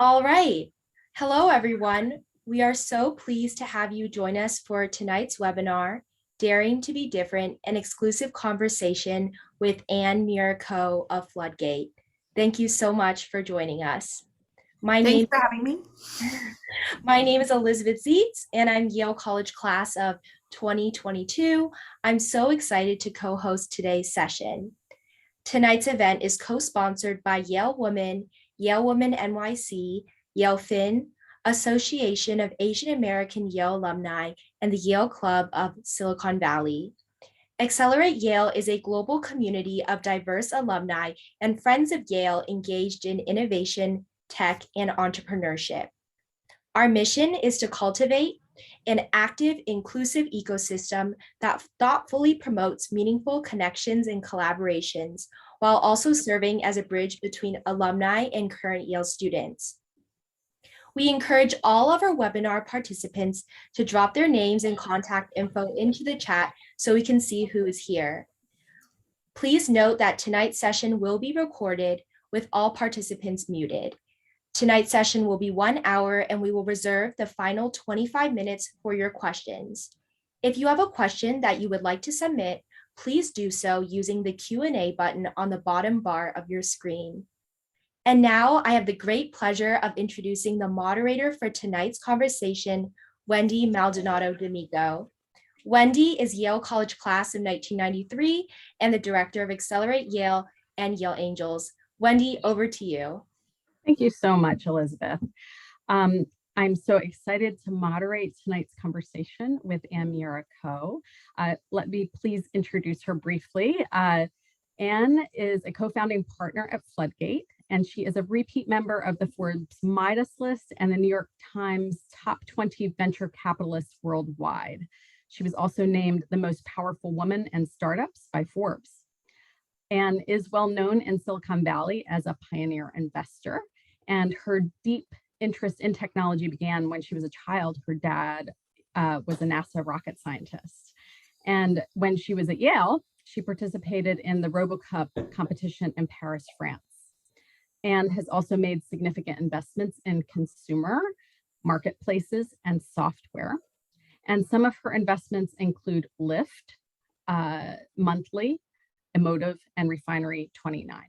All right. Hello, everyone. We are so pleased to have you join us for tonight's webinar, Daring to be Different, an exclusive conversation with Anne Miraco of Floodgate. Thank you so much for joining us. My Thanks name, for having me. my name is Elizabeth Zietz, and I'm Yale College class of 2022. I'm so excited to co-host today's session. Tonight's event is co-sponsored by Yale Women, Yale Women NYC, Yale Fin, Association of Asian American Yale Alumni, and the Yale Club of Silicon Valley. Accelerate Yale is a global community of diverse alumni and friends of Yale engaged in innovation, tech, and entrepreneurship. Our mission is to cultivate an active, inclusive ecosystem that thoughtfully promotes meaningful connections and collaborations, while also serving as a bridge between alumni and current Yale students. We encourage all of our webinar participants to drop their names and contact info into the chat so we can see who is here. Please note that tonight's session will be recorded with all participants muted. Tonight's session will be 1 hour and we will reserve the final 25 minutes for your questions. If you have a question that you would like to submit, please do so using the Q&A button on the bottom bar of your screen. And now I have the great pleasure of introducing the moderator for tonight's conversation, Wendy Maldonado D'Amico. Wendy is Yale College class of 1993 and the director of Accelerate Yale and Yale Angels. Wendy, over to you. Thank you so much, Elizabeth. I'm so excited to moderate tonight's conversation with Anne Miraco. Let me please introduce her briefly. Anne is a co-founding partner at Floodgate, and she is a repeat member of the Forbes Midas list and the New York Times top 20 venture capitalists worldwide. She was also named the most powerful woman in startups by Forbes. Anne is well known in Silicon Valley as a pioneer investor, and her deep interest in technology began when she was a child. Her dad was a NASA rocket scientist. And when she was at Yale, she participated in the RoboCup competition in Paris, France, and has also made significant investments in consumer marketplaces and software. And some of her investments include Lyft, Monthly, Emotive, and Refinery 29.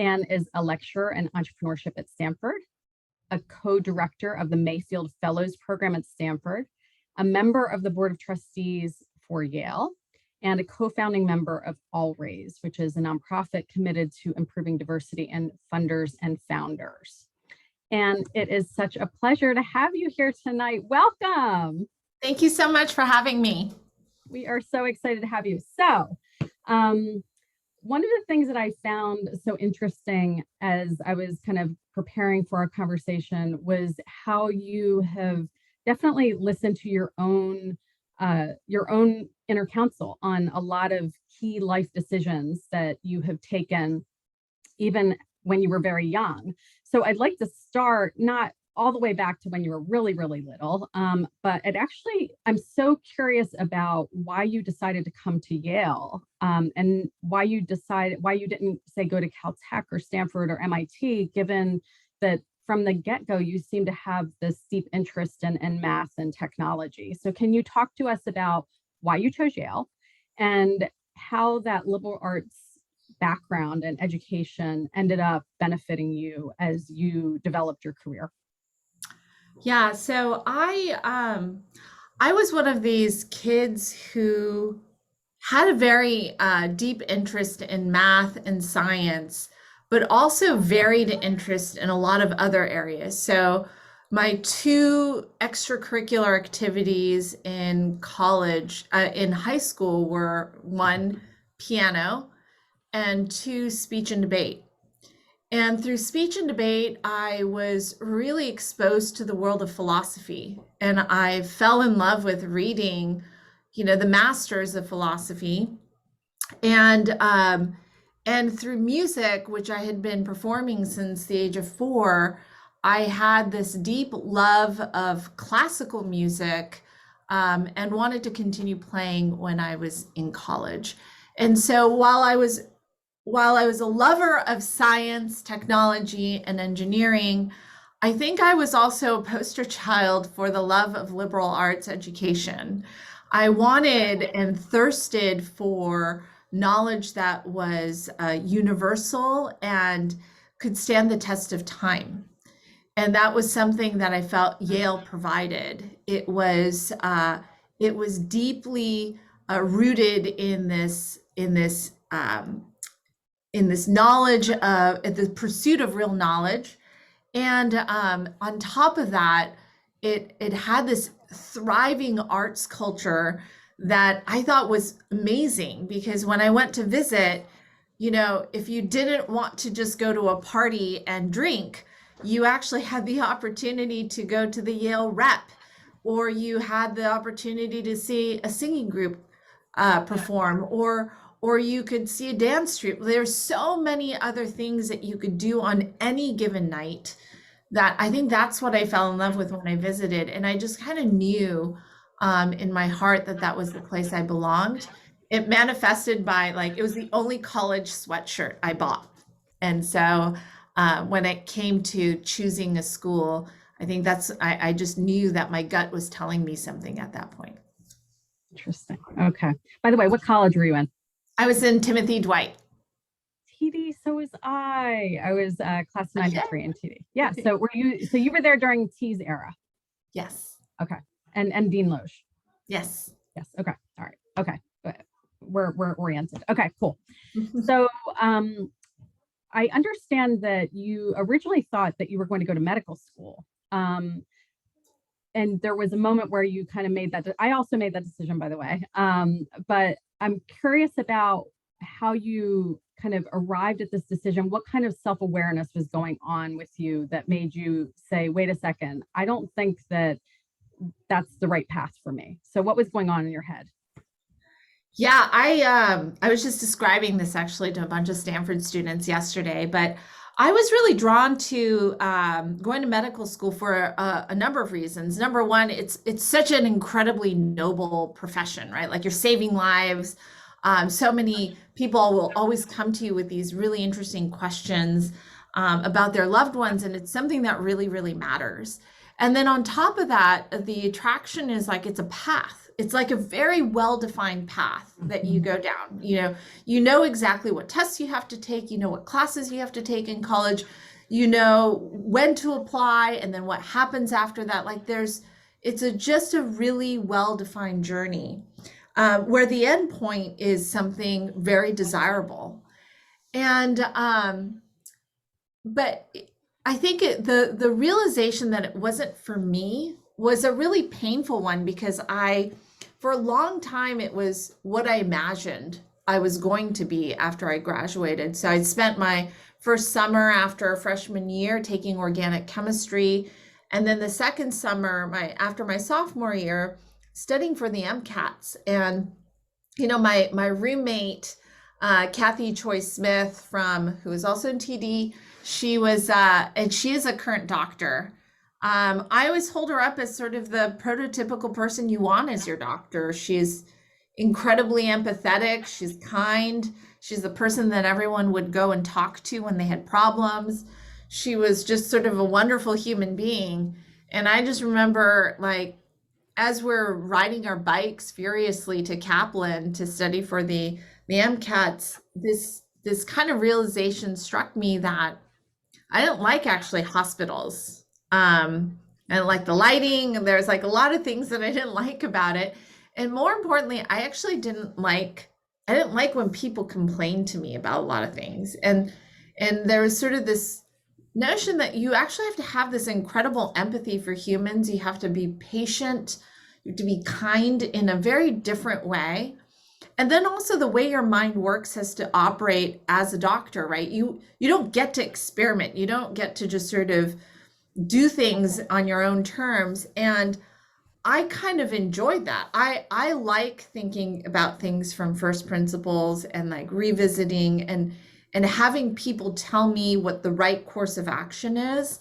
Anne is a lecturer in entrepreneurship at Stanford, a co-director of the Mayfield Fellows Program at Stanford, a member of the Board of Trustees for Yale, and a co-founding member of AllRaise, which is a nonprofit committed to improving diversity in funders and founders. And it is such a pleasure to have you here tonight. Welcome. Thank you so much for having me. We are so excited to have you. So, one of the things that I found so interesting as I was kind of preparing for our conversation was how you have definitely listened to your own inner counsel on a lot of key life decisions that you have taken, even when you were very young. So I'd like to start not all the way back to when you were really, really little, but I'm so curious about why you decided to come to Yale, and why you didn't say go to Caltech or Stanford or MIT, given that from the get-go, you seem to have this deep interest in math and technology. So can you talk to us about why you chose Yale and how that liberal arts background and education ended up benefiting you as you developed your career? Yeah, so I was one of these kids who had a very deep interest in math and science, but also varied interest in a lot of other areas. So my two extracurricular activities in college, in high school, were one, piano, and two, speech and debate. And through speech and debate, I was really exposed to the world of philosophy. And I fell in love with reading, the masters of philosophy. And through music, which I had been performing since the age of 4, I had this deep love of classical music, and wanted to continue playing when I was in college. And so while I was a lover of science, technology, and engineering, I think I was also a poster child for the love of liberal arts education. I wanted and thirsted for knowledge that was universal and could stand the test of time. And that was something that I felt Yale provided. It was deeply rooted in this knowledge of the pursuit of real knowledge. And on top of that, it had this thriving arts culture that I thought was amazing, because when I went to visit, if you didn't want to just go to a party and drink, you actually had the opportunity to go to the Yale Rep, or you had the opportunity to see a singing group perform, or you could see a dance troupe. There's so many other things that you could do on any given night, that I think that's what I fell in love with when I visited. And I just kind of knew in my heart that that was the place I belonged. It manifested by, like, it was the only college sweatshirt I bought. And so when it came to choosing a school, I think I just knew that my gut was telling me something at that point. Interesting. Okay. By the way, what college were you in? I was in Timothy Dwight. TD, so was I. I was class Okay. 93 in TD. Yeah. So you were there during T's era. Yes. Okay. And Dean Loge. Yes. Yes. Okay. All right. Okay. We're oriented. Okay, cool. So I understand that you originally thought that you were going to go to medical school. And there was a moment where you kind of made that. I also made that decision, by the way. But I'm curious about how you kind of arrived at this decision. What kind of self-awareness was going on with you that made you say, wait a second, I don't think that that's the right path for me. So what was going on in your head? Yeah, I was just describing this actually to a bunch of Stanford students yesterday, but I was really drawn to going to medical school for a number of reasons. Number one, it's such an incredibly noble profession, right? Like, you're saving lives. So many people will always come to you with these really interesting questions about their loved ones, and it's something that really, really matters. And then on top of that, the attraction is like, it's a path. It's like a very well-defined path that you go down. You know exactly what tests you have to take, you know what classes you have to take in college, you know when to apply, and then what happens after that. Like, it's just a really well-defined journey, where the end point is something very desirable. And but I think the realization that it wasn't for me was a really painful one, because for a long time, it was what I imagined I was going to be after I graduated. So I spent my first summer after freshman year taking organic chemistry, and then the second summer, after my sophomore year, studying for the MCATs. And my roommate, Kathy Choi Smith, who is also in TD, she was and she is a current doctor. I always hold her up as sort of the prototypical person you want as your doctor. She's incredibly empathetic. She's kind. She's the person that everyone would go and talk to when they had problems. She was just sort of a wonderful human being. And I just remember, like, as we're riding our bikes furiously to Kaplan to study for the MCATs, this kind of realization struck me that I didn't like actually hospitals. I didn't like the lighting. There's like a lot of things that I didn't like about it. And more importantly, I actually didn't like when people complained to me about a lot of things. And there was sort of this notion that you actually have to have this incredible empathy for humans. You have to be patient, you have to be kind in a very different way. And then also the way your mind works has to operate as a doctor, right? You don't get to experiment. You don't get to just sort of do things on your own terms. And I kind of enjoyed that. I like thinking about things from first principles and like revisiting and having people tell me what the right course of action is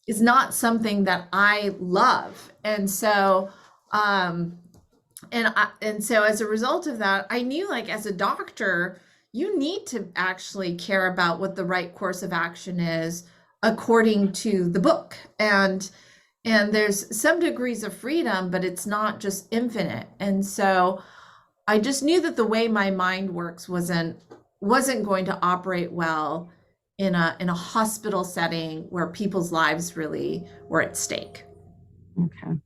not something that I love. And so so as a result of that, I knew, like, as a doctor, you need to actually care about what the right course of action is according to the book. And there's some degrees of freedom, but it's not just infinite. And so I just knew that the way my mind works wasn't going to operate well in a hospital setting where people's lives really were at stake. Okay.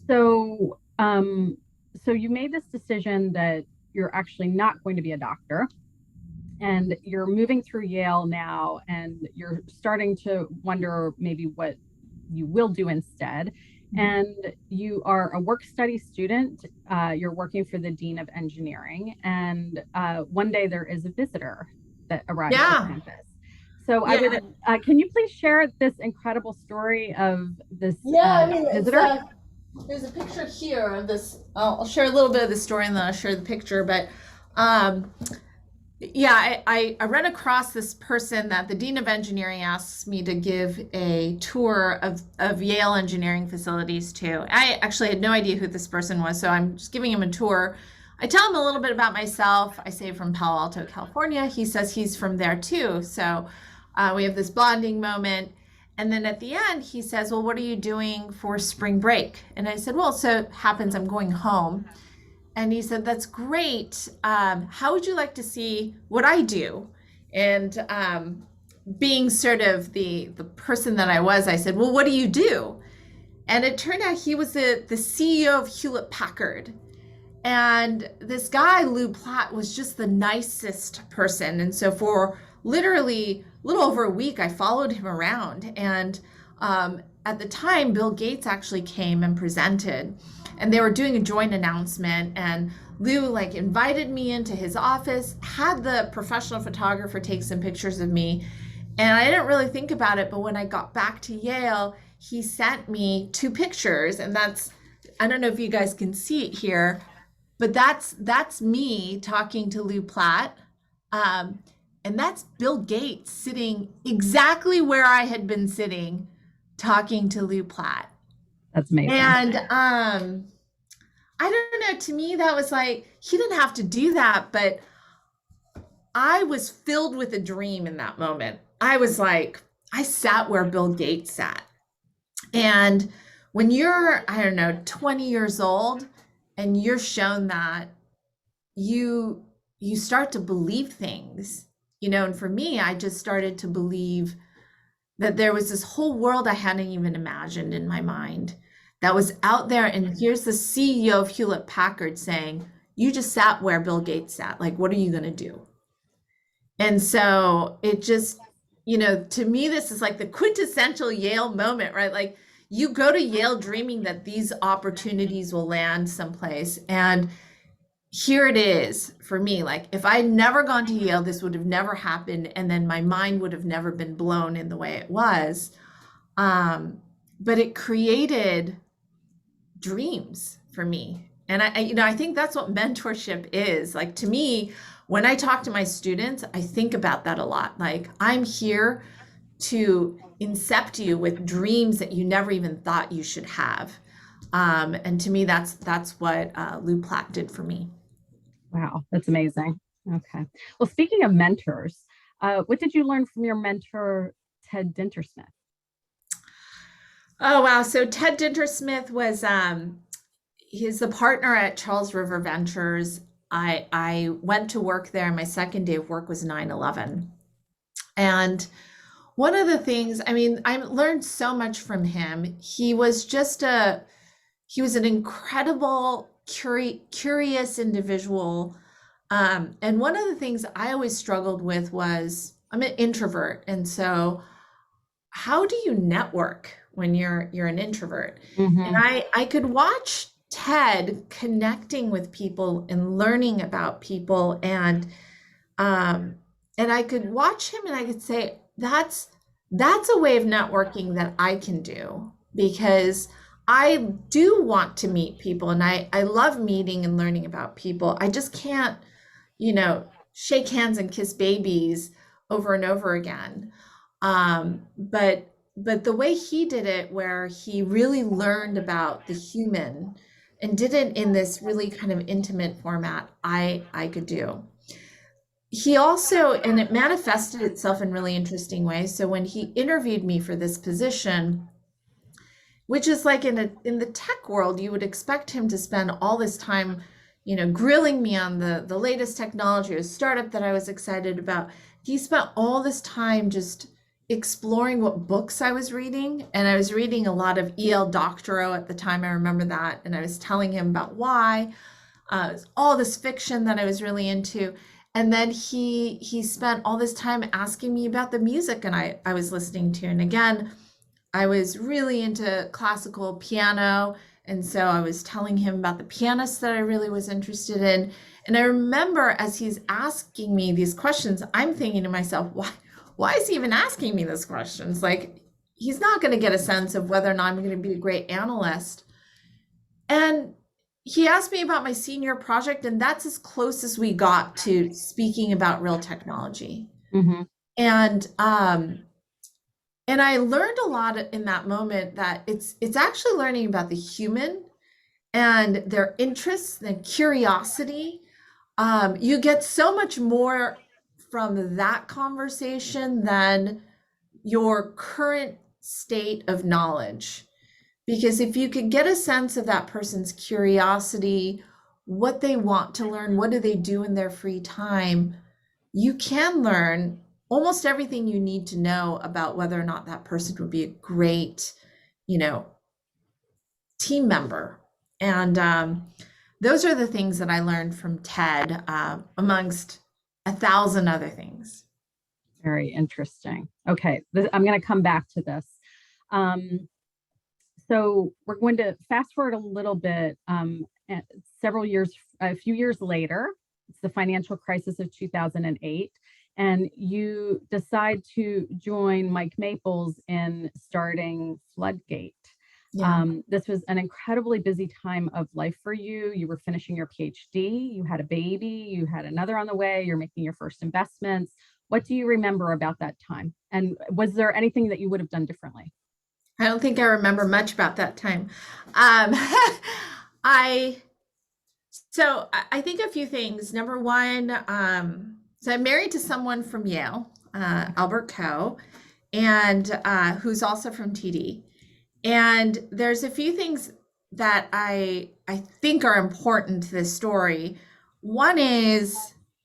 So, so you made this decision that you're actually not going to be a doctor, and you're moving through Yale now, and you're starting to wonder maybe what you will do instead. And you are a work study student. You're working for the Dean of Engineering, and one day there is a visitor that arrives to Yeah. campus. So I Yeah. would, can you please share this incredible story of this Yeah, I mean, visitor? there's a picture here of this. I'll share a little bit of the story and then I'll share the picture. But um, yeah, I ran across this person that the Dean of Engineering asks me to give a tour of Yale engineering facilities to. I actually had no idea who this person was, so I'm just giving him a tour. I tell him a little bit about myself. I say from Palo Alto, California. He says he's from there too. So we have this bonding moment. And then at the end, he says, well, what are you doing for spring break? And I said, well, so it happens I'm going home. And he said, that's great. How would you like to see what I do? And being sort of the person that I was, I said, well, what do you do? And it turned out he was the CEO of Hewlett Packard. And this guy, Lou Platt, was just the nicest person. And so for literally a little over a week, I followed him around. And at the time, Bill Gates actually came and presented. And they were doing a joint announcement. And Lou like invited me into his office, had the professional photographer take some pictures of me. And I didn't really think about it. But when I got back to Yale, he sent me 2 pictures. And that's, I don't know if you guys can see it here, but that's me talking to Lou Platt. And that's Bill Gates sitting exactly where I had been sitting talking to Lou Platt. That's amazing. And I don't know, to me, that was like, he didn't have to do that, but I was filled with a dream in that moment. I was like, I sat where Bill Gates sat. And when you're, I don't know, 20 years old and you're shown that, you start to believe things, you know. And for me, I just started to believe that there was this whole world I hadn't even imagined in my mind that was out there. And here's the CEO of Hewlett Packard saying, you just sat where Bill Gates sat. Like, what are you going to do? And so it just, you know, to me, this is like the quintessential Yale moment, right? Like, you go to Yale dreaming that these opportunities will land someplace. And here it is for me. Like, if I'd never gone to Yale, this would have never happened. And then my mind would have never been blown in the way it was. But it created dreams for me. And I think that's what mentorship is. Like, to me, when I talk to my students, I think about that a lot. Like, I'm here to incept you with dreams that you never even thought you should have. And to me, that's what Lou Platt did for me. Wow, that's amazing. Okay. Well, speaking of mentors, what did you learn from your mentor, Ted Dintersmith? Oh, wow. So Ted Dintersmith was, he's the partner at Charles River Ventures. I went to work there. My second day of work was 9/11. And one of the things, I mean, I learned so much from him. He was an incredible, curious individual. And one of the things I always struggled with was, I'm an introvert. And so how do you network when you're an introvert? Mm-hmm. And I could watch Ted connecting with people and learning about people. And I could watch him and I could say, that's a way of networking that I can do, because I do want to meet people and I love meeting and learning about people. I just can't, shake hands and kiss babies over and over again. But the way he did it, where he really learned about the human and did it in this really kind of intimate format, I could do. he also, and it manifested itself in really interesting ways. So when he interviewed me for this position, which is like in the tech world, you would expect him to spend all this time, grilling me on the latest technology or startup that I was excited about. He spent all this time just exploring what books I was reading, and I was reading a lot of E.L. Doctorow at the time. I remember that, and I was telling him about why all this fiction that I was really into. And then he spent all this time asking me about the music and I was listening to. And again, I was really into classical piano. And so I was telling him about the pianist that I really was interested in. And I remember as he's asking me these questions, I'm thinking to myself, why is he even asking me these questions? Like, he's not going to get a sense of whether or not I'm going to be a great analyst. And he asked me about my senior project, and that's as close as we got to speaking about real technology. Mm-hmm. And I learned a lot in that moment that it's actually learning about the human and their interests and curiosity. You get so much more from that conversation than your current state of knowledge. Because if you could get a sense of that person's curiosity, what they want to learn, what do they do in their free time, you can learn almost everything you need to know about whether or not that person would be a great, team member. And those are the things that I learned from TED, amongst 1,000 other things. Very interesting. Okay, I'm going to come back to this. So we're going to fast forward a little bit. A few years later, it's the financial crisis of 2008, and you decide to join Mike Maples in starting Floodgate. Yeah. This was an incredibly busy time of life for you. You were finishing your PhD, you had a baby, you had another on the way, you're making your first investments. What do you remember about that time? And was there anything that you would have done differently? I don't think I remember much about that time. So I think a few things. Number one, so I'm married to someone from Yale, Albert Coe, and who's also from TD. And there's a few things that I think are important to this story. One is,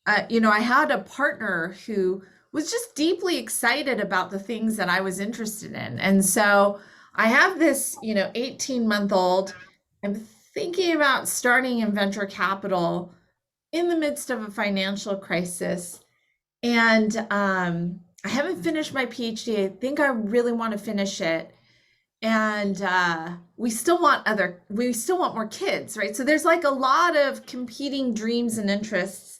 I had a partner who was just deeply excited about the things that I was interested in. And so I have this, 18-month-old. I'm thinking about starting in venture capital in the midst of a financial crisis. And I haven't finished my PhD. I think I really want to finish it. And we still want more kids, right? So there's like a lot of competing dreams and interests.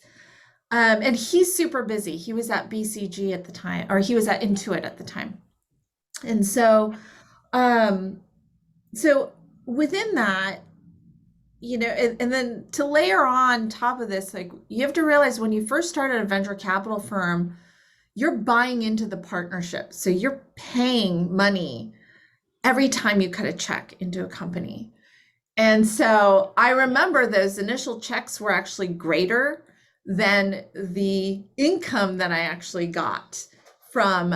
And he's super busy. He was at BCG at the time, or he was at Intuit at the time. And so, so within that, and then to layer on top of this, like, you have to realize when you first started a venture capital firm, you're buying into the partnership. So you're paying money every time you cut a check into a company. And so I remember those initial checks were actually greater than the income that I actually got from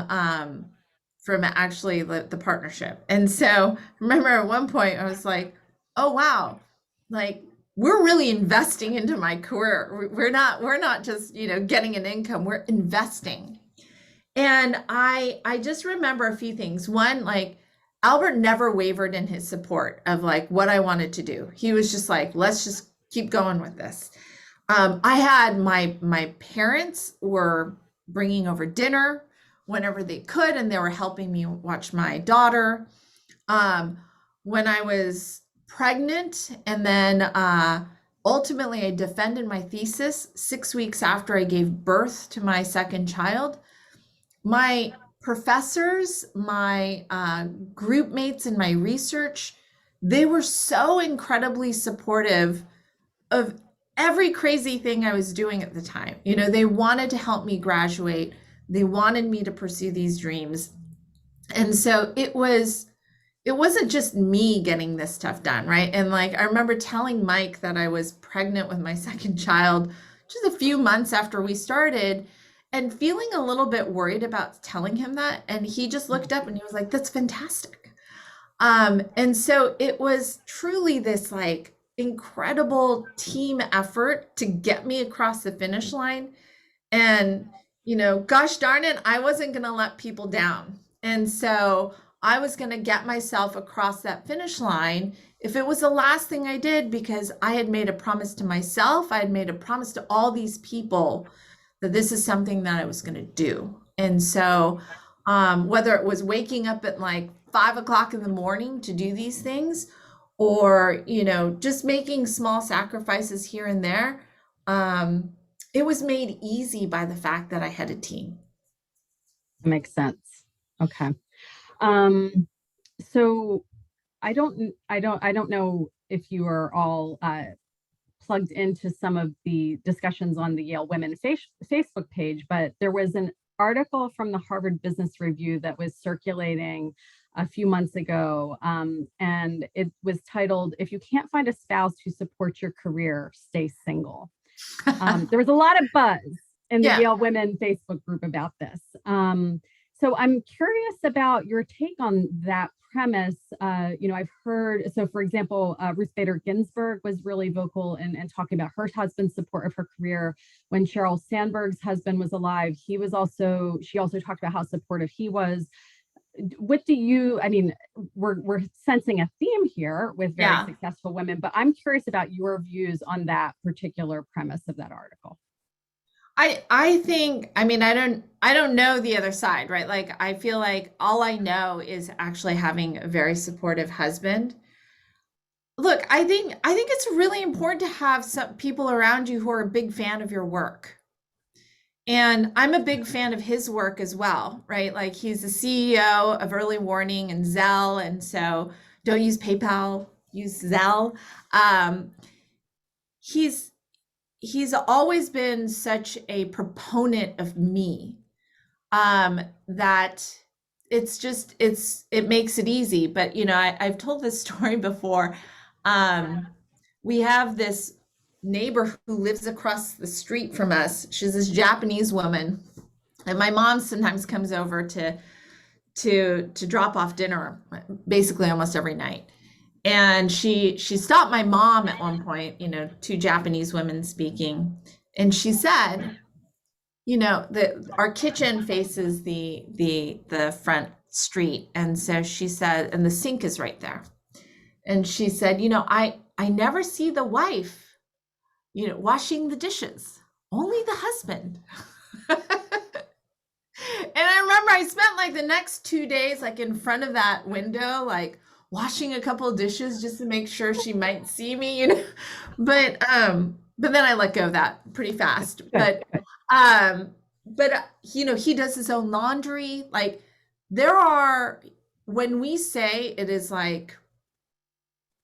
actually the partnership. And so remember at one point I was like, oh wow, like, we're really investing into my career. We're not just, getting an income, we're investing. And I just remember a few things. One, like, Albert never wavered in his support of like what I wanted to do. He was just like, let's just keep going with this. I had my parents were bringing over dinner whenever they could, and they were helping me watch my daughter. When I was pregnant, and then ultimately I defended my thesis 6 weeks after I gave birth to my second child, my professors, my group mates in my research, they were so incredibly supportive of every crazy thing I was doing at the time. They wanted to help me graduate. They wanted me to pursue these dreams. And so it wasn't just me getting this stuff done, right? And like, I remember telling Mike that I was pregnant with my second child just a few months after we started, and feeling a little bit worried about telling him that. And he just looked up and he was like, "That's fantastic." And so it was truly this like incredible team effort to get me across the finish line. And, gosh darn it, I wasn't going to let people down. And so I was going to get myself across that finish line if it was the last thing I did, because I had made a promise to myself. I had made a promise to all these people that this is something that I was going to do. And so, whether it was waking up at like 5 o'clock in the morning to do these things, or, just making small sacrifices here and there, it was made easy by the fact that I had a team. Makes sense. Okay. So I don't know if you are all plugged into some of the discussions on the Yale Women Facebook page, but there was an article from the Harvard Business Review that was circulating a few months ago, and it was titled, "If you can't find a spouse who supports your career, stay single." There was a lot of buzz in the Yale Women Facebook group about this. So I'm curious about your take on that premise. I've heard, so for example, Ruth Bader Ginsburg was really vocal and talking about her husband's support of her career. When Sheryl Sandberg's husband was alive, she also talked about how supportive he was. What do you, we're sensing a theme here with very successful women, but I'm curious about your views on that particular premise of that article. I think, I don't know the other side, right? Like, I feel like all I know is actually having a very supportive husband. Look, I think it's really important to have some people around you who are a big fan of your work. And I'm a big fan of his work as well, right? Like, he's the CEO of Early Warning and Zelle. And so don't use PayPal, use Zelle. He's always been such a proponent of me, that it makes it easy. But, I've told this story before. We have this neighbor who lives across the street from us. She's this Japanese woman, and my mom sometimes comes over to drop off dinner, basically almost every night. And she stopped my mom at one point, two Japanese women speaking, and she said, our kitchen faces the front street, and so she said, and the sink is right there, and she said, I never see the wife washing the dishes, only the husband. And I remember I spent like the next 2 days, like in front of that window, like washing a couple of dishes just to make sure she might see me, but then I let go of that pretty fast. But he does his own laundry. Like, when we say it is like,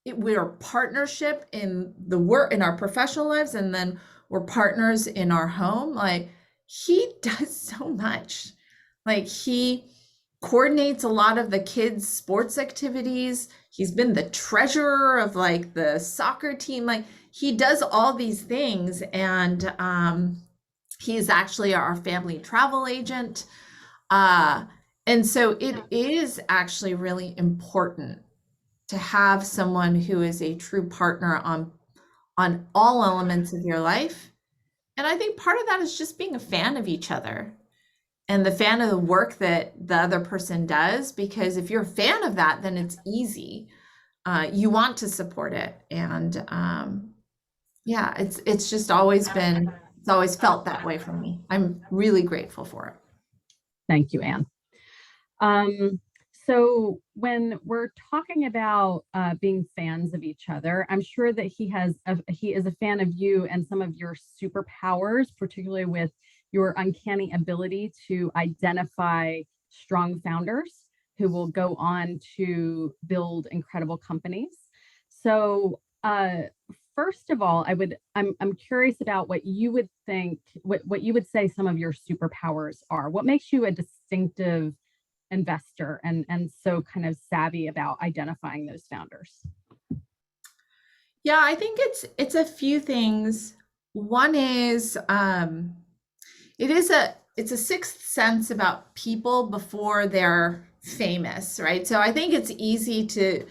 we're a partnership in the work, in our professional lives, and then we're partners in our home. Like, he does so much. Like, he coordinates a lot of the kids' sports activities. He's been the treasurer of like the soccer team. Like, he does all these things, and he's actually our family travel agent. And so it is actually really important to have someone who is a true partner on all elements of your life. And I think part of that is just being a fan of each other and the fan of the work that the other person does, because if you're a fan of that, then it's easy. You want to support it. And it's just always felt that way for me. I'm really grateful for it. Thank you, Anne. So when we're talking about being fans of each other, I'm sure that he is a fan of you and some of your superpowers, particularly with your uncanny ability to identify strong founders who will go on to build incredible companies. So first of all, I'm curious about what you would think, what you would say some of your superpowers are. What makes you a distinctive investor and so kind of savvy about identifying those founders? Yeah, I think it's a few things. One is it's a sixth sense about people before they're famous, right? So I think it's easy to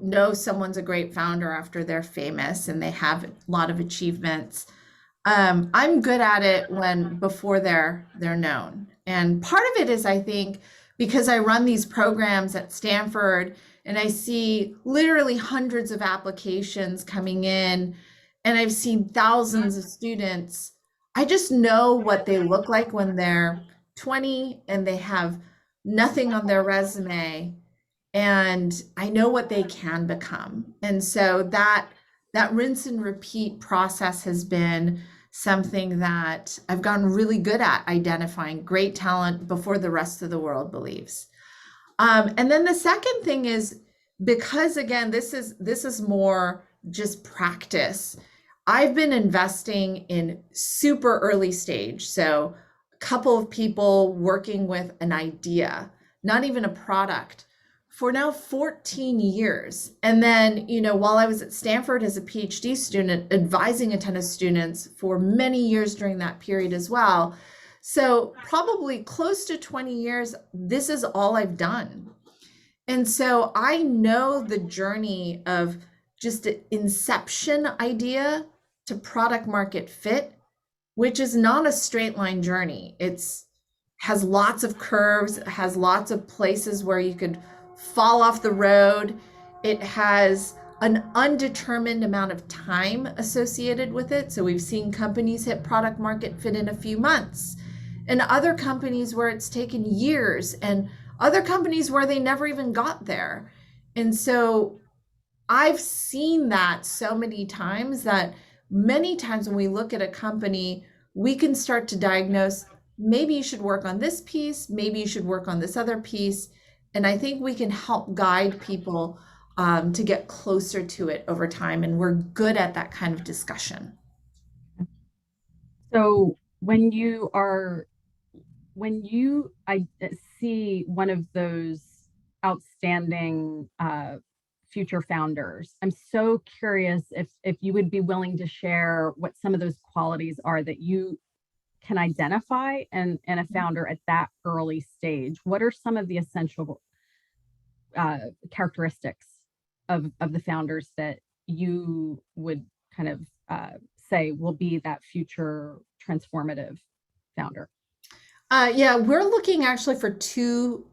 know someone's a great founder after they're famous and they have a lot of achievements. I'm good at it when before they're known. And part of it is I think because I run these programs at Stanford and I see literally hundreds of applications coming in and I've seen thousands of students. I just know what they look like when they're 20 and they have nothing on their resume, and I know what they can become. And so that rinse and repeat process has been something that I've gotten really good at, identifying great talent before the rest of the world believes. And then the second thing is, because again, this is more just practice. I've been investing in super early stage. So a couple of people working with an idea, not even a product, for now 14 years. And then, while I was at Stanford as a PhD student, advising a ton of students for many years during that period as well. So probably close to 20 years, this is all I've done. And so I know the journey of just an inception idea to product market fit, which is not a straight line journey. It's has lots of curves, has lots of places where you could fall off the road. It has an undetermined amount of time associated with it. So we've seen companies hit product market fit in a few months, and other companies where it's taken years, and other companies where they never even got there. And so I've seen that so many times that many times when we look at a company, we can start to diagnose, maybe you should work on this piece, maybe you should work on this other piece. And I think we can help guide people to get closer to it over time. And we're good at that kind of discussion. So I see one of those outstanding future founders, I'm so curious if you would be willing to share what some of those qualities are that you can identify in a founder at that early stage. What are some of the essential characteristics of the founders that you would kind of say will be that future transformative founder? Yeah, we're looking actually for two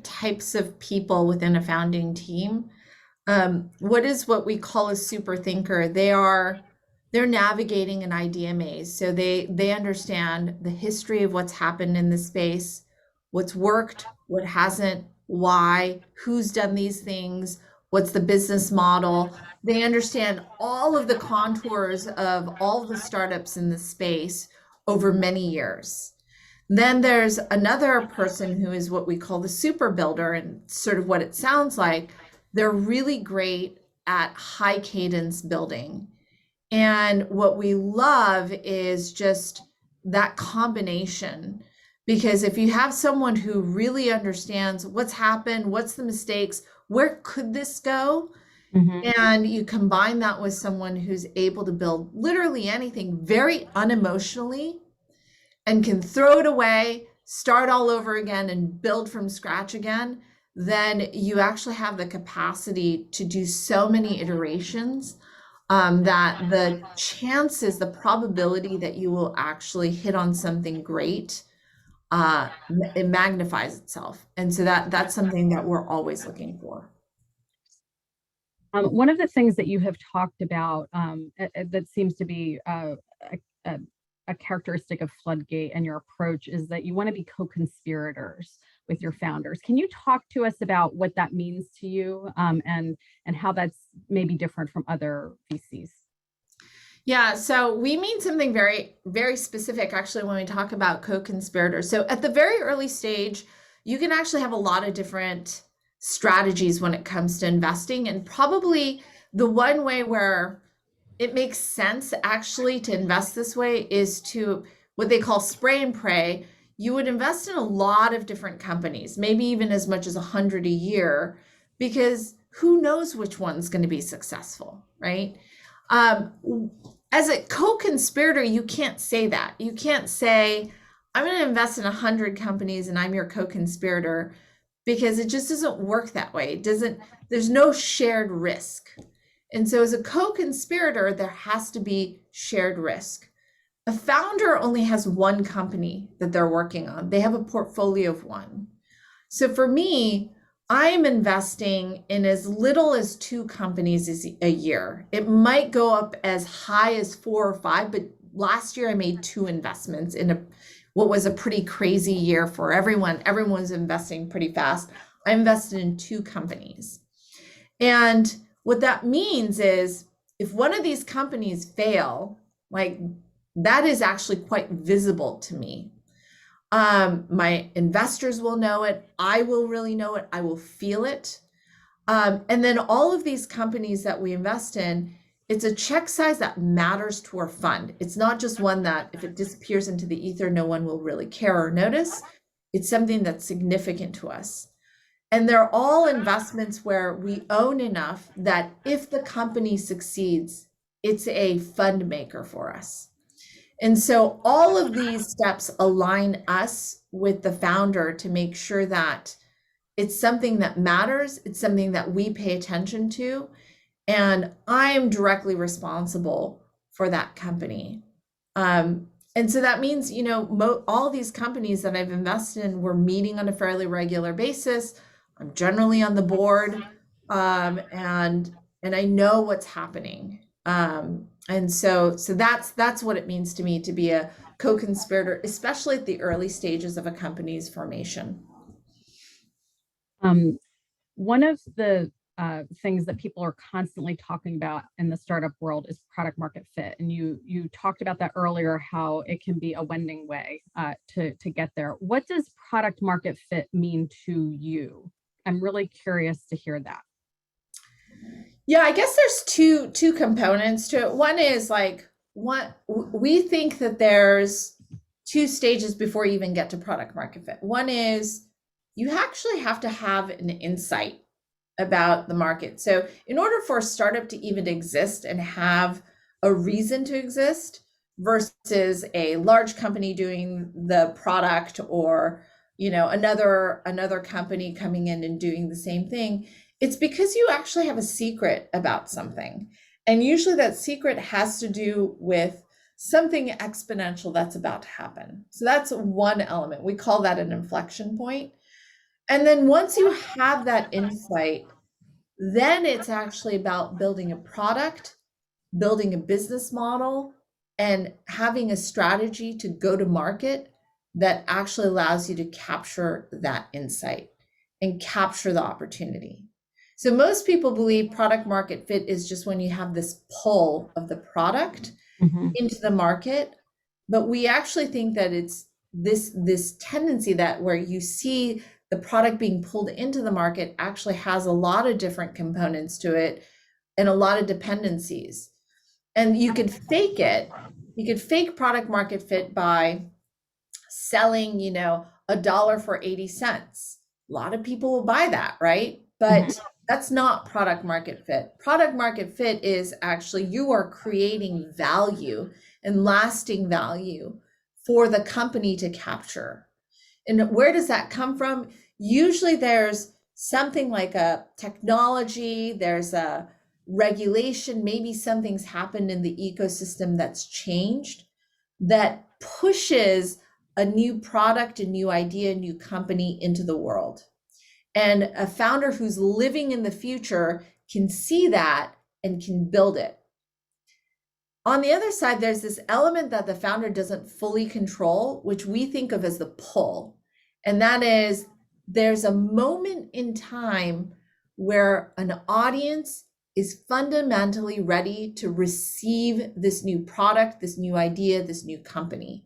types of people within a founding team. What we call a super thinker. They're navigating an idea maze. So they understand the history of what's happened in the space, what's worked, what hasn't, why, who's done these things, what's the business model. They understand all of the contours of all the startups in the space over many years. Then there's another person who is what we call the super builder, and sort of what it sounds like. They're really great at high cadence building. And what we love is just that combination. Because if you have someone who really understands what's happened, what's the mistakes, where could this go? Mm-hmm. And you combine that with someone who's able to build literally anything very unemotionally and can throw it away, start all over again, and build from scratch again, then you actually have the capacity to do so many iterations that the chances, the probability that you will actually hit on something great, it magnifies itself. And so that's something that we're always looking for. One of the things that you have talked about that seems to be a characteristic of Floodgate and your approach is that you want to be co-conspirators with your founders. Can you talk to us about what that means to you, and how that's maybe different from other VCs? Yeah, so we mean something very, very specific actually when we talk about co-conspirators. So at the very early stage, you can actually have a lot of different strategies when it comes to investing. And probably the one way where it makes sense actually to invest this way is to what they call spray and pray. You would invest in a lot of different companies, maybe even as much as 100 a year, because who knows which one's going to be successful, right? as a co-conspirator, you can't say that. You can't say, I'm going to invest in 100 companies and I'm your co-conspirator, because it just doesn't work that way. It doesn't, there's no shared risk. And so as a co-conspirator, there has to be shared risk. A founder only has one company that they're working on. They have a portfolio of one. So for me, I'm investing in as little as 2 companies a year. It might go up as high as 4 or 5, but last year I made 2 investments in what was a pretty crazy year for everyone. Everyone was investing pretty fast. I invested in 2 companies. And what that means is if one of these companies fail, like that is actually quite visible to me. My investors will know it. I will really know it. I will feel it. And then all of these companies that we invest in, it's a check size that matters to our fund. It's not just one that if it disappears into the ether, no one will really care or notice. It's something that's significant to us. And they're all investments where we own enough that if the company succeeds, it's a fund maker for us. And so all of these steps align us with the founder to make sure that it's something that matters. It's something that we pay attention to. And I'm directly responsible for that company. And so that means, you know, all these companies that I've invested in, we're meeting on a fairly regular basis. I'm generally on the board, and I know what's happening. And so that's what it means to me to be a co-conspirator, especially at the early stages of a company's formation. One of the things that people are constantly talking about in the startup world is product market fit. And you talked about that earlier, how it can be a wending way to get there. What does product market fit mean to you? I'm really curious to hear that. Yeah, I guess there's two components to it. One is like what we think that there's 2 stages before you even get to product market fit. One is you actually have to have an insight about the market. So in order for a startup to even exist and have a reason to exist versus a large company doing the product, or you know, another company coming in and doing the same thing, it's because you actually have a secret about something. And usually that secret has to do with something exponential that's about to happen. So that's one element. We call that an inflection point. And then once you have that insight, then it's actually about building a product, building a business model, and having a strategy to go to market that actually allows you to capture that insight and capture the opportunity. So most people believe product market fit is just when you have this pull of the product into the market, but we actually think that it's this tendency that where you see the product being pulled into the market actually has a lot of different components to it and a lot of dependencies. And you could fake it. You could fake product market fit by selling, you know, $1 for 80 cents. A lot of people will buy that, right? But that's not product market fit. Product market fit is actually you are creating value and lasting value for the company to capture. And where does that come from? Usually there's something like a technology, there's a regulation, maybe something's happened in the ecosystem that's changed that pushes a new product, a new idea, a new company into the world. And a founder who's living in the future can see that and can build it. On the other side, there's this element that the founder doesn't fully control, which we think of as the pull. And that is there's a moment in time where an audience is fundamentally ready to receive this new product, this new idea, this new company.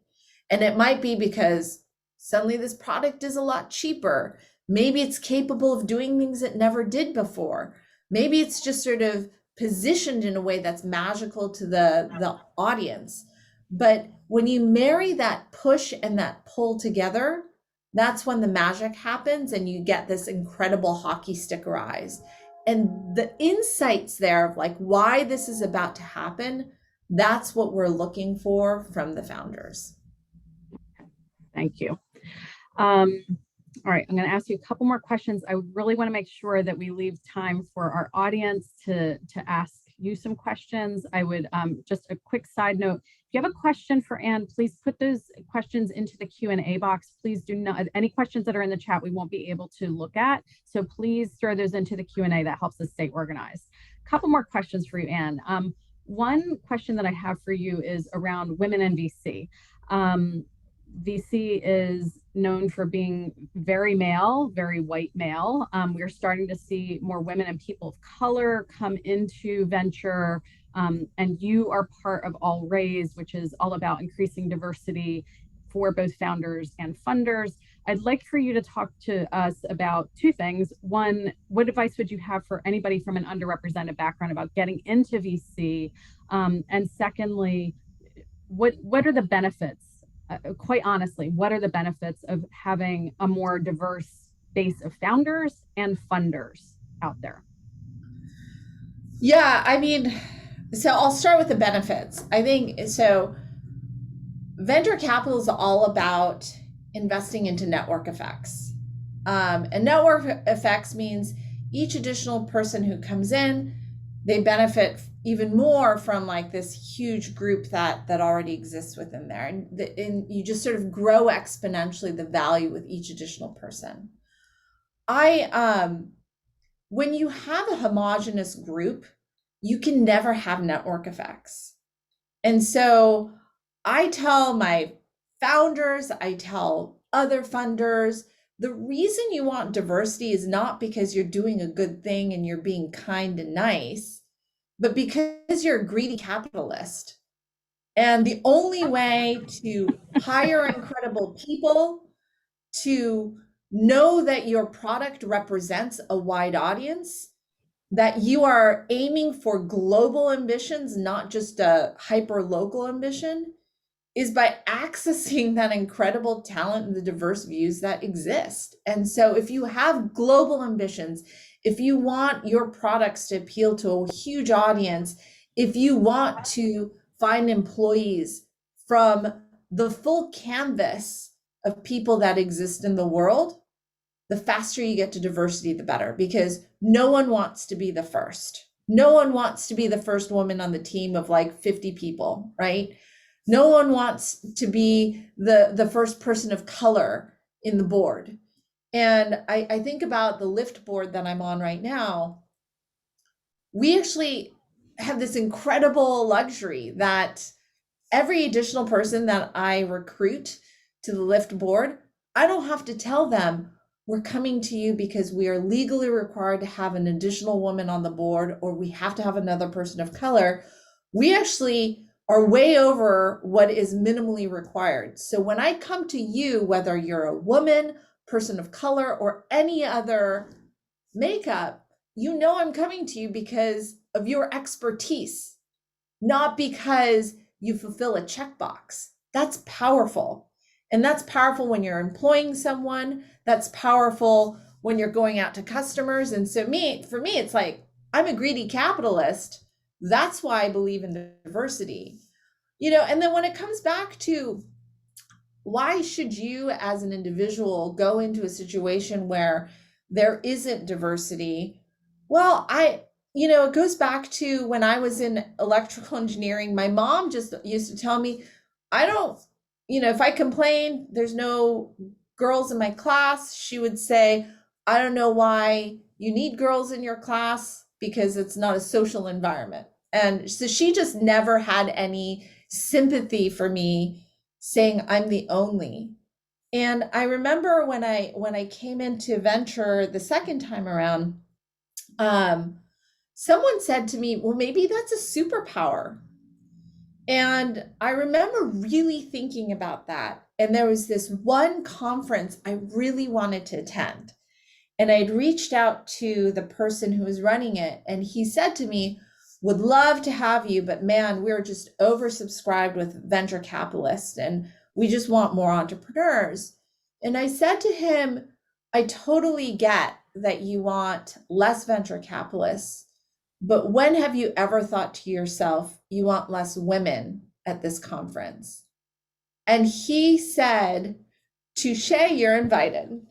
And it might be because suddenly this product is a lot cheaper. Maybe it's capable of doing things it never did before. Maybe it's just sort of positioned in a way that's magical to the audience. But when you marry that push and that pull together, that's when the magic happens and you get this incredible hockey stick rise. And the insights there of like why this is about to happen, That's what we're looking for from the founders. Thank you. All right, I'm going to ask you a couple more questions. I really want to make sure that we leave time for our audience to ask you some questions. I would just a quick side note. If you have a question for Anne, please put those questions into the Q&A box. Please do not, any questions that are in the chat, we won't be able to look at. So please throw those into the Q&A. That helps us stay organized. A couple more questions for you, Anne. One question that I have for you is around women in VC. VC is known for being very male, very white male. We're starting to see more women and people of color come into venture. And you are part of All Raise, which is all about increasing diversity for both founders and funders. I'd like for you to talk to us about two things. One, what advice would you have for anybody from an underrepresented background about getting into VC? And secondly, what are the benefits? Quite honestly, what are the benefits of having a more diverse base of founders and funders out there? Yeah, I mean, so I'll start with the benefits. I think so. Venture capital is all about investing into network effects. And network effects means each additional person who comes in, they benefit even more from like this huge group that already exists within there. And you just sort of grow exponentially the value with each additional person. When you have a homogenous group, you can never have network effects. And so I tell my founders, I tell other funders, the reason you want diversity is not because you're doing a good thing and you're being kind and nice, but because you're a greedy capitalist. And the only way to hire incredible people, to know that your product represents a wide audience, that you are aiming for global ambitions, not just a hyper local ambition, is by accessing that incredible talent and the diverse views that exist. And so if you have global ambitions, if you want your products to appeal to a huge audience, if you want to find employees from the full canvas of people that exist in the world, the faster you get to diversity, the better, because no one wants to be the first. No one wants to be the first woman on the team of like 50 people, right? No one wants to be the first person of color in the board. And I think about the Lyft board that I'm on right now. We actually have this incredible luxury that every additional person that I recruit to the Lyft board, I don't have to tell them, we're coming to you because we are legally required to have an additional woman on the board, or we have to have another person of color. We actually are way over what is minimally required. So when I come to you, whether you're a woman, person of color, or any other makeup, you know I'm coming to you because of your expertise, not because you fulfill a checkbox. That's powerful. And that's powerful when you're employing someone. That's powerful when you're going out to customers. And so for me, it's like, I'm a greedy capitalist. That's why I believe in diversity. And then when it comes back to why should you as an individual go into a situation where there isn't diversity? Well, it goes back to when I was in electrical engineering. My mom just used to tell me, if I complain, there's no girls in my class, she would say, I don't know why you need girls in your class, because it's not a social environment. And so she just never had any sympathy for me saying I'm the only. And I remember when I came into venture the second time around, someone said to me, well, maybe that's a superpower. And I remember really thinking about that. And there was this one conference I really wanted to attend. And I'd reached out to the person who was running it. And he said to me, would love to have you, but man, we're just oversubscribed with venture capitalists and we just want more entrepreneurs. And I said to him, I totally get that you want less venture capitalists, but when have you ever thought to yourself, you want less women at this conference. And he said, touche, you're invited.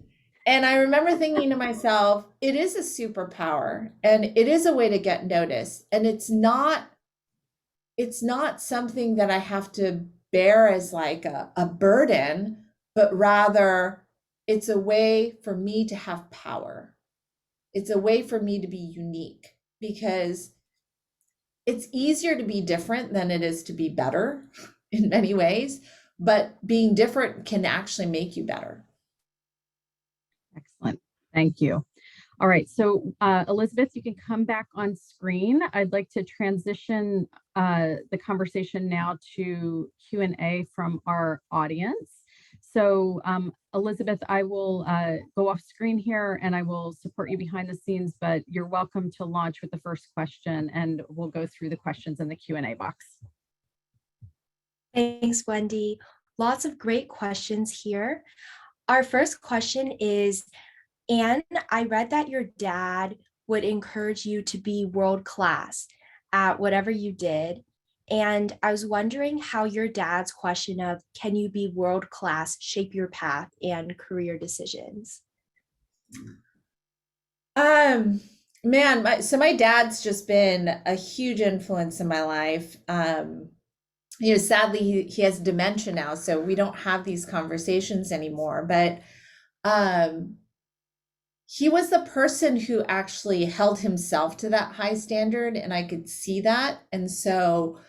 And I remember thinking to myself, it is a superpower and it is a way to get noticed. And it's not something that I have to bear as like a burden, but rather it's a way for me to have power. It's a way for me to be unique, because it's easier to be different than it is to be better in many ways, but being different can actually make you better. Excellent. Thank you. All right. So Elizabeth, you can come back on screen. I'd like to transition the conversation now to Q&A from our audience. So Elizabeth, I will go off screen here and I will support you behind the scenes, but you're welcome to launch with the first question and we'll go through the questions in the Q&A box. Thanks, Wendy. Lots of great questions here. Our first question is, Anne, I read that your dad would encourage you to be world class at whatever you did. And I was wondering how your dad's question of, can you be world class, shape your path and career decisions? Man, my dad's just been a huge influence in my life. Sadly, he has dementia now, so we don't have these conversations anymore. But he was the person who actually held himself to that high standard, and I could see that. And so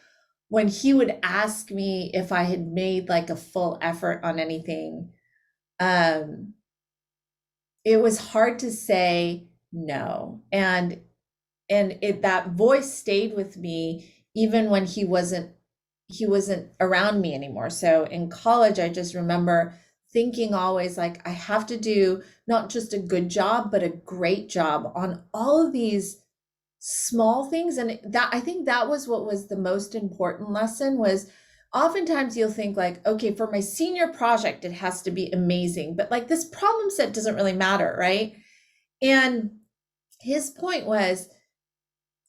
when he would ask me if I had made like a full effort on anything, it was hard to say no. And that voice stayed with me even when he wasn't around me anymore. So in college, I just remember thinking always like, I have to do not just a good job, but a great job on all of these small things. And that, I think that was what was the most important lesson. Was oftentimes you'll think like, okay, for my senior project, it has to be amazing, but like this problem set doesn't really matter, right? And his point was,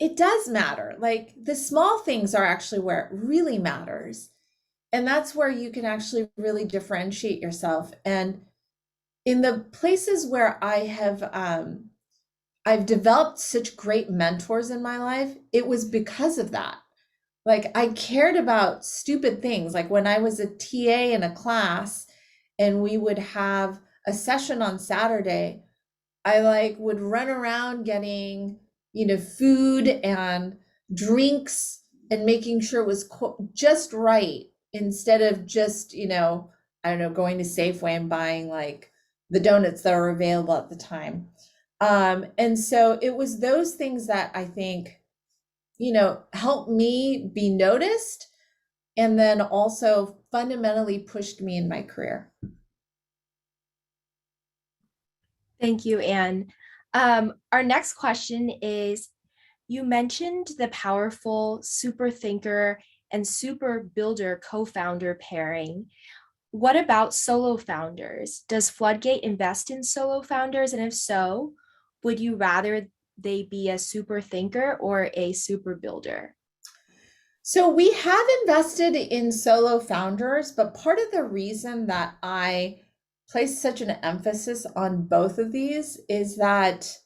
it does matter. Like the small things are actually where it really matters. And that's where you can actually really differentiate yourself. And in the places where I've developed such great mentors in my life, it was because of that. Like I cared about stupid things. Like when I was a TA in a class and we would have a session on Saturday, I like would run around getting, food and drinks and making sure it was just right, instead of just, I don't know, going to Safeway and buying like the donuts that were available at the time. And so it was those things that I think, helped me be noticed, and then also fundamentally pushed me in my career. Thank you, Anne. Our next question is, you mentioned the powerful super thinker and super builder co-founder pairing. What about solo founders? Does Floodgate invest in solo founders? And if so, would you rather they be a super thinker or a super builder? So we have invested in solo founders, but part of the reason that I place such an emphasis on both of these is that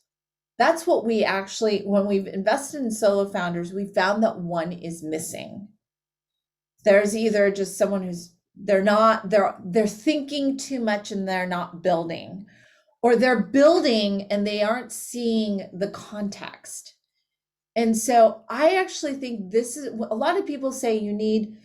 that's what we actually, when we've invested in solo founders, we found that one is missing. There's either just someone who's, they're thinking too much and they're not building, or they're building and they aren't seeing the context. And so I actually think this is, a lot of people say you need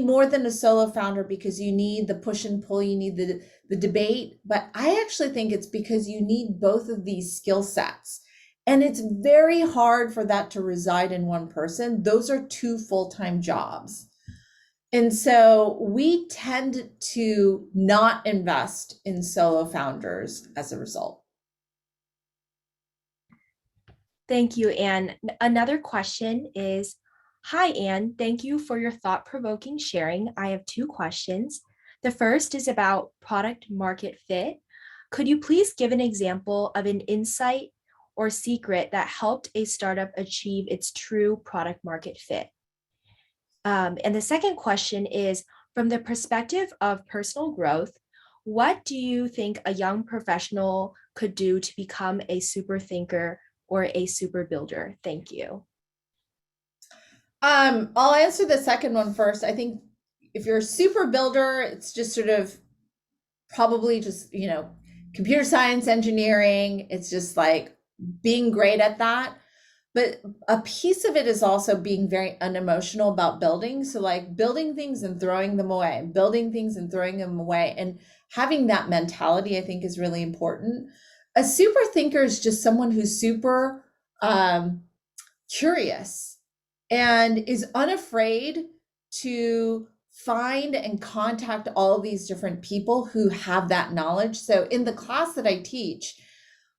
more than a solo founder because you need the push and pull, you need the debate. But I actually think it's because you need both of these skill sets. And it's very hard for that to reside in one person. Those are two full-time jobs. And so we tend to not invest in solo founders as a result. Thank you, Anne. Another question is, hi, Anne. Thank you for your thought-provoking sharing. I have two questions. The first is about product market fit. Could you please give an example of an insight or secret that helped a startup achieve its true product market fit? And the second question is, from the perspective of personal growth, what do you think a young professional could do to become a super thinker or a super builder? Thank you. I'll answer the second one first. I think if you're a super builder, it's just sort of probably just, computer science, engineering. It's just like being great at that. But a piece of it is also being very unemotional about building. So like building things and throwing them away, building things and throwing them away, and having that mentality, I think, is really important. A super thinker is just someone who's super curious and is unafraid to find and contact all of these different people who have that knowledge. So in the class that I teach,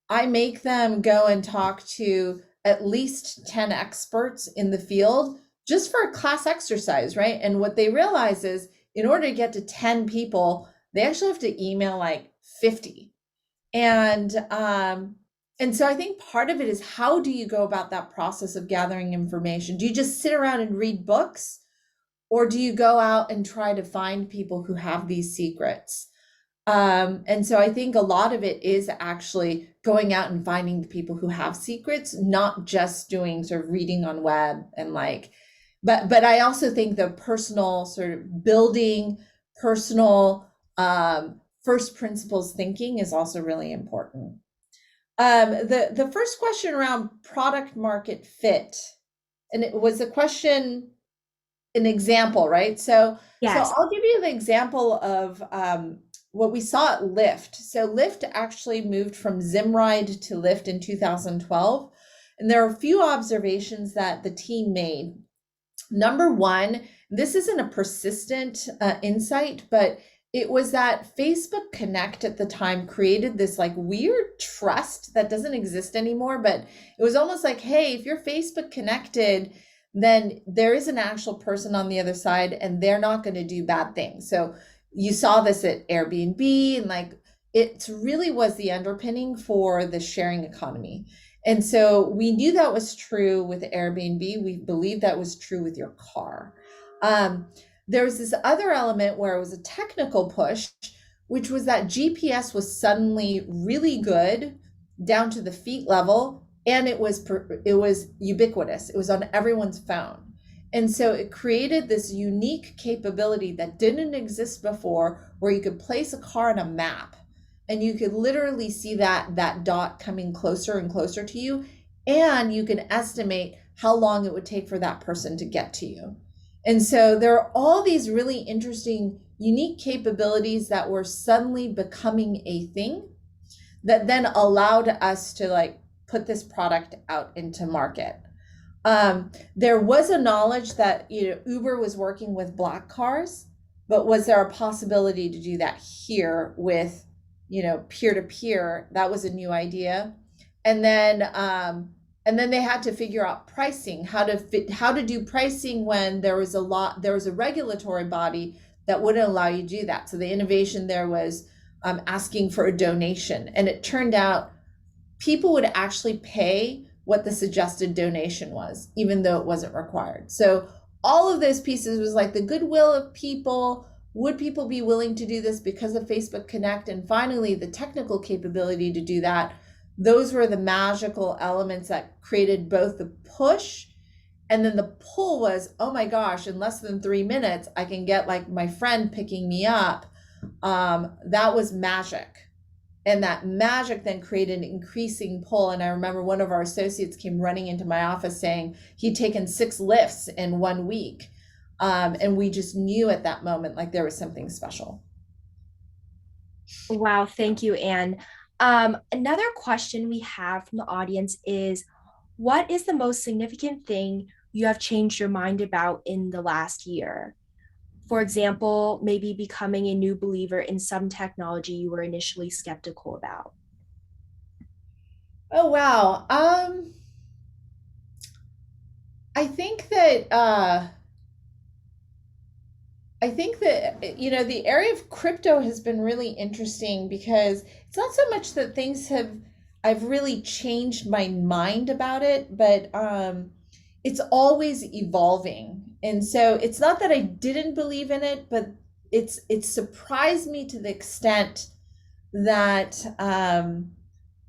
I make them go and talk to at least 10 experts in the field just for a class exercise, right? And what they realize is in order to get to 10 people, they actually have to email like 50. And so I think part of it is, how do you go about that process of gathering information? Do you just sit around and read books? Or do you go out and try to find people who have these secrets? And so I think a lot of it is actually going out and finding the people who have secrets, not just doing sort of reading on web and like, but I also think the personal sort of building, personal first principles thinking is also really important. The first question around product market fit, and it was a question, an example, right? So Yes. I'll give you the example of what we saw at Lyft. So Lyft actually moved from Zimride to Lyft in 2012. And there are a few observations that the team made. Number one, this isn't a persistent insight, but it was that Facebook Connect at the time created this like weird trust that doesn't exist anymore. But it was almost like, hey, if you're Facebook connected, then there is an actual person on the other side and they're not going to do bad things. So you saw this at Airbnb, and like it really was the underpinning for the sharing economy. And so we knew that was true with Airbnb. We believe that was true with your car. There was this other element where it was a technical push, which was that GPS was suddenly really good down to the feet level, and it was ubiquitous. It was on everyone's phone. And so it created this unique capability that didn't exist before, where you could place a car on a map and you could literally see that dot coming closer and closer to you, and you can estimate how long it would take for that person to get to you. And so there are all these really interesting, unique capabilities that were suddenly becoming a thing that then allowed us to like put this product out into market. There was a knowledge that Uber was working with black cars, but was there a possibility to do that here with peer-to-peer? That was a new idea. And then they had to figure out pricing, how to do pricing when there was a regulatory body that wouldn't allow you to do that. So the innovation there was asking for a donation, and it turned out people would actually pay what the suggested donation was, even though it wasn't required. So all of those pieces was like the goodwill of people. Would people be willing to do this because of Facebook Connect? And finally, the technical capability to do that. Those were the magical elements that created both the push, and then the pull was, oh my gosh, in less than 3 minutes, I can get like my friend picking me up. That was magic. And that magic then created an increasing pull. And I remember one of our associates came running into my office saying he'd taken 6 lifts in 1 week. And we just knew at that moment, like there was something special. Wow, thank you, Anne. Another question we have from the audience is, what is the most significant thing you have changed your mind about in the last year? For example, maybe becoming a new believer in some technology you were initially skeptical about. Oh, wow. I think that the area of crypto has been really interesting, because it's not so much that I've really changed my mind about it, but it's always evolving. And so it's not that I didn't believe in it, but it surprised me to the extent that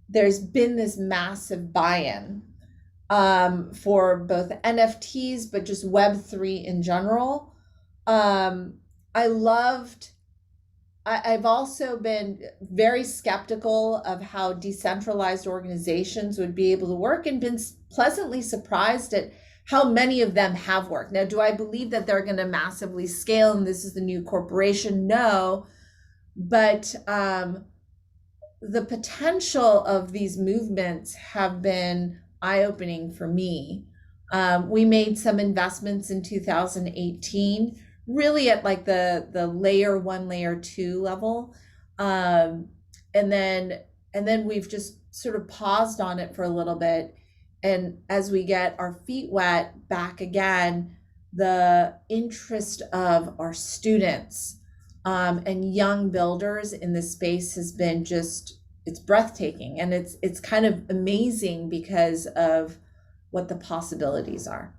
there's been this massive buy-in for both NFTs, but just Web3 in general. I loved, I've also been very skeptical of how decentralized organizations would be able to work, and been pleasantly surprised at how many of them have worked. Now, do I believe that they're going to massively scale and this is the new corporation? No, but the potential of these movements have been eye-opening for me. We made some investments in 2018, really at like the layer 1, layer 2 level, and then we've just sort of paused on it for a little bit. And as we get our feet wet back again, the interest of our students and young builders in this space has been just, it's breathtaking, and it's kind of amazing because of what the possibilities are.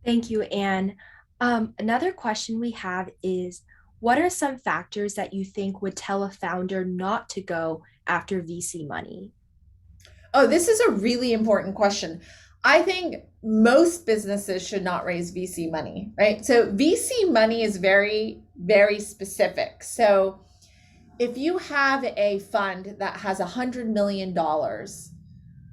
Thank you, Anne. Another question we have is, what are some factors that you think would tell a founder not to go after VC money? Oh, this is a really important question. I think most businesses should not raise VC money, right? So VC money is very, very specific. So if you have a fund that has $100 million,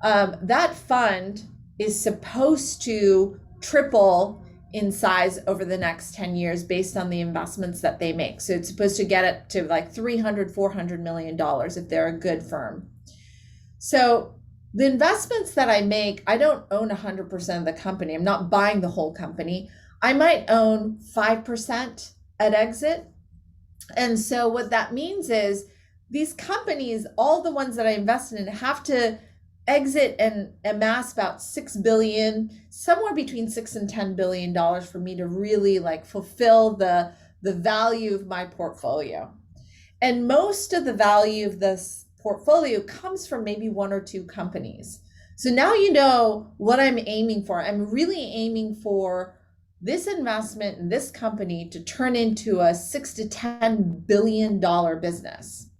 that fund is supposed to triple in size over the next 10 years based on the investments that they make. So it's supposed to get it to like $300, $400 million if they're a good firm. So the investments that I make, I don't own 100% of the company. I'm not buying the whole company. I might own 5% at exit. And so what that means is these companies, all the ones that I invested in, have to exit and amass about 6 billion, somewhere between 6 and 10 billion dollars for me to really like fulfill the value of my portfolio. And most of the value of this portfolio comes from maybe 1 or 2 companies. So now you know what I'm aiming for. I'm really aiming for this investment in this company to turn into a 6 to 10 billion dollar business.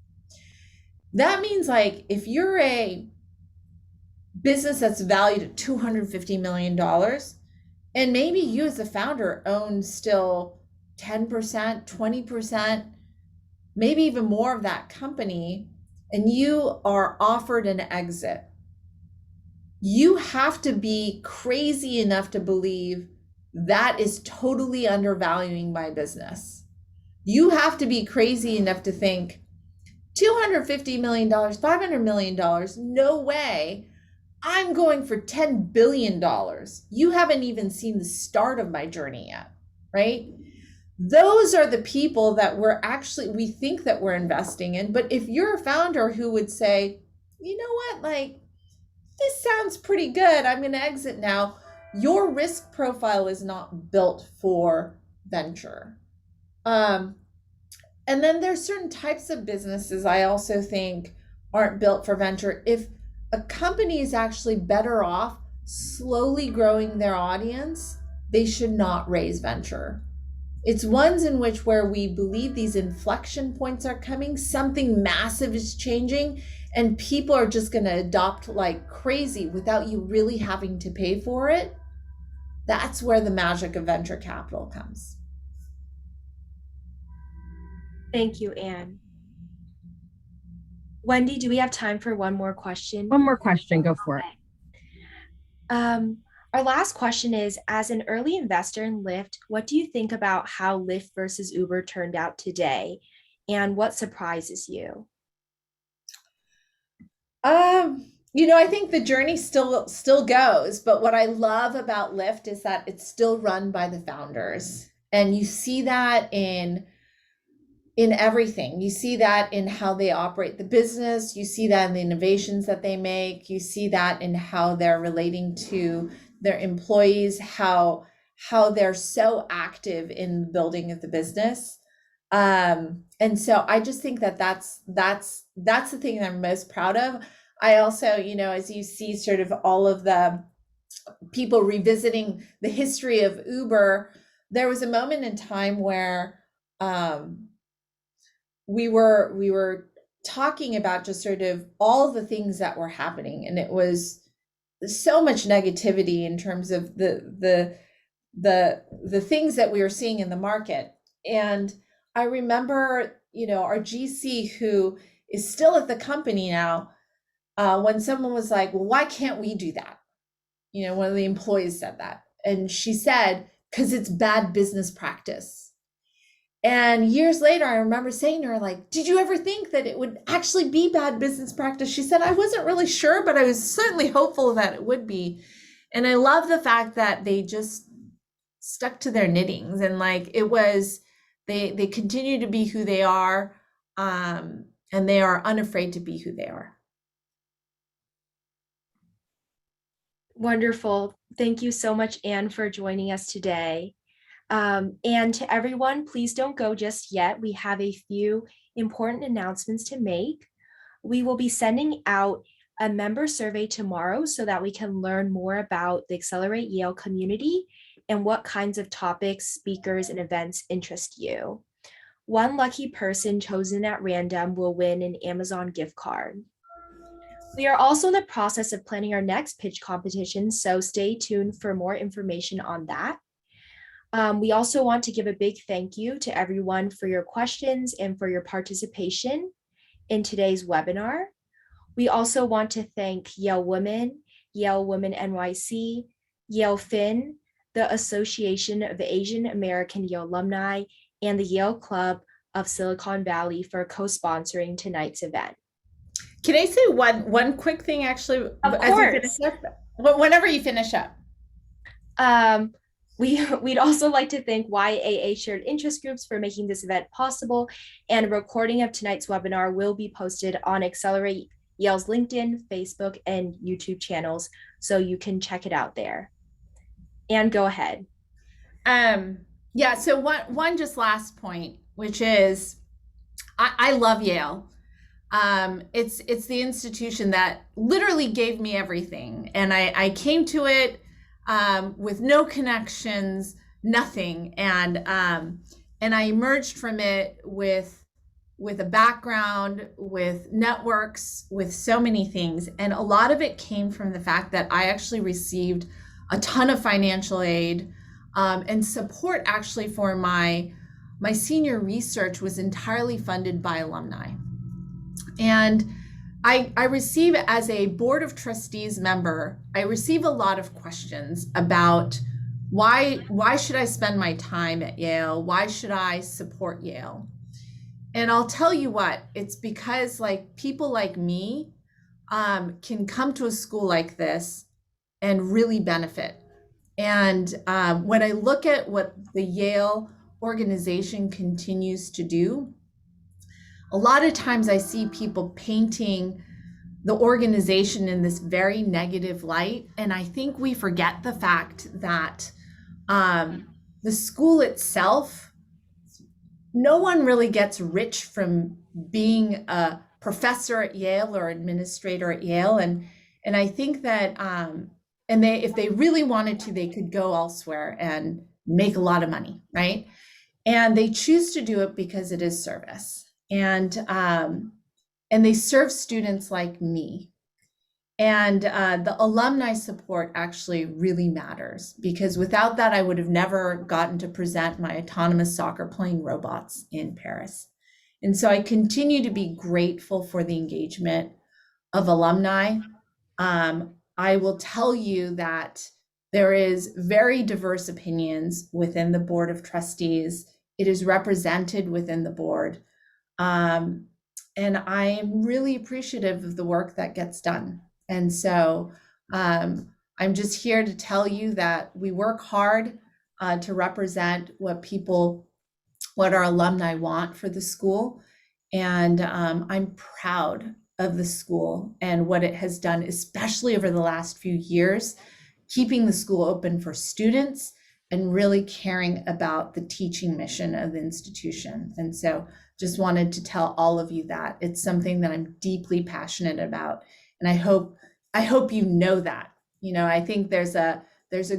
That means like if you're a business that's valued at $250 million, and maybe you as a founder own still 10%, 20%, maybe even more of that company, and you are offered an exit, you have to be crazy enough to believe that is totally undervaluing my business. You have to be crazy enough to think $250 million, $500 million, no way. I'm going for $10 billion. You haven't even seen the start of my journey yet, right? Those are the people that we think that we're investing in. But if you're a founder who would say, you know what, like, this sounds pretty good, I'm going to exit now, your risk profile is not built for venture. And then there's certain types of businesses I also think aren't built for venture. If a company is actually better off slowly growing their audience, they should not raise venture. It's ones in which where we believe these inflection points are coming, something massive is changing, and people are just going to adopt like crazy without you really having to pay for it. That's where the magic of venture capital comes. Thank you, Anne. Wendy, do we have time for one more question? One more question, go for it. Our last question is, as an early investor in Lyft, what do you think about how Lyft versus Uber turned out today? And what surprises you? I think the journey still goes, but what I love about Lyft is that it's still run by the founders. And you see that in everything. You see that in how they operate the business. You see that in the innovations that they make. You see that in how they're relating to their employees, how they're so active in the building of the business. And so I just think that that's the thing that I'm most proud of. I also, as you see sort of all of the people revisiting the history of Uber, there was a moment in time where we were talking about just sort of all the things that were happening, and it was so much negativity in terms of the things that we were seeing in the market. And I remember, our GC, who is still at the company now, when someone was like, well, why can't we do that? One of the employees said that. And she said, because it's bad business practice. And years later, I remember saying to her, like, did you ever think that it would actually be bad business practice? She said, I wasn't really sure, but I was certainly hopeful that it would be. And I love the fact that they just stuck to their knittings, and like it was, they continue to be who they are, and they are unafraid to be who they are. Wonderful. Thank you so much, Anne, for joining us today. And to everyone, please don't go just yet. We have a few important announcements to make. We will be sending out a member survey tomorrow so that we can learn more about the Accelerate Yale community and what kinds of topics, speakers, and events interest you. One lucky person chosen at random will win an Amazon gift card. We are also in the process of planning our next pitch competition, so stay tuned for more information on that. We also want to give a big thank you to everyone for your questions and for your participation in today's webinar. We also want to thank Yale Women, Yale Women NYC, Yale Fin, the Association of Asian American Yale Alumni, and the Yale Club of Silicon Valley for co-sponsoring tonight's event. Can I say one quick thing, actually? Of course. Whenever you finish up. We'd also like to thank YAA Shared Interest Groups for making this event possible, and a recording of tonight's webinar will be posted on Accelerate Yale's LinkedIn, Facebook, and YouTube channels, so you can check it out there. And go ahead. Yeah, so one just last point, which is I love Yale. It's the institution that literally gave me everything, and I came to it with no connections, nothing, and I emerged from it with a background, with networks, with so many things, and a lot of it came from the fact that I actually received a ton of financial aid, and support actually for my senior research was entirely funded by alumni. And I receive, as a Board of Trustees member, I receive a lot of questions about why should I spend my time at Yale? Why should I support Yale? And I'll tell you what, it's because like people like me can come to a school like this and really benefit. And when I look at what the Yale organization continues to do, a lot of times I see people painting the organization in this very negative light. And I think we forget the fact that the school itself, no one really gets rich from being a professor at Yale or administrator at Yale. And I think that, and if they really wanted to, they could go elsewhere and make a lot of money, right? And they choose to do it because it is service. And they serve students like me. And the alumni support actually really matters, because without that, I would have never gotten to present my autonomous soccer playing robots in Paris. And so I continue to be grateful for the engagement of alumni. I will tell you that there is very diverse opinions within the Board of Trustees. It is represented within the board. And I'm really appreciative of the work that gets done. And so I'm just here to tell you that we work hard to represent what our alumni want for the school. And I'm proud of the school and what it has done, especially over the last few years, keeping the school open for students and really caring about the teaching mission of the institution. And so just wanted to tell all of you that it's something that I'm deeply passionate about. And I hope you know that. I think there's a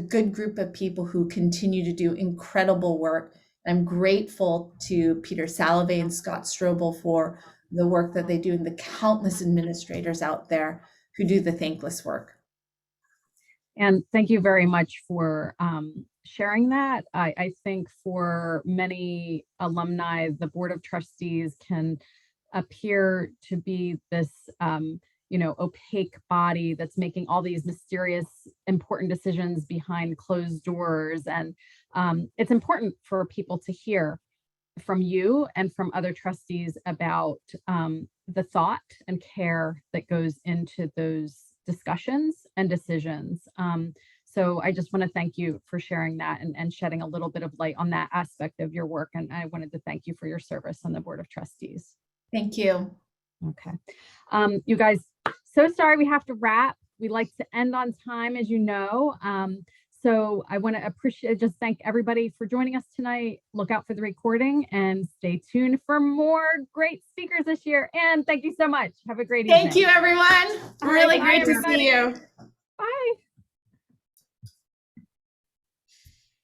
good group of people who continue to do incredible work. I'm grateful to Peter Salovey and Scott Strobel for the work that they do, and the countless administrators out there who do the thankless work. And thank you very much for sharing that. I think for many alumni, the Board of Trustees can appear to be this opaque body that's making all these mysterious, important decisions behind closed doors. And it's important for people to hear from you and from other trustees about the thought and care that goes into those discussions and decisions. So I just want to thank you for sharing that and shedding a little bit of light on that aspect of your work. And I wanted to thank you for your service on the Board of Trustees. Thank you. Okay. You guys, so sorry we have to wrap. We like to end on time, as you know. So I want to just thank everybody for joining us tonight. Look out for the recording and stay tuned for more great speakers this year. And thank you so much. Have a great evening. Thank you, everyone. All right, Really bye, great to everybody. see you.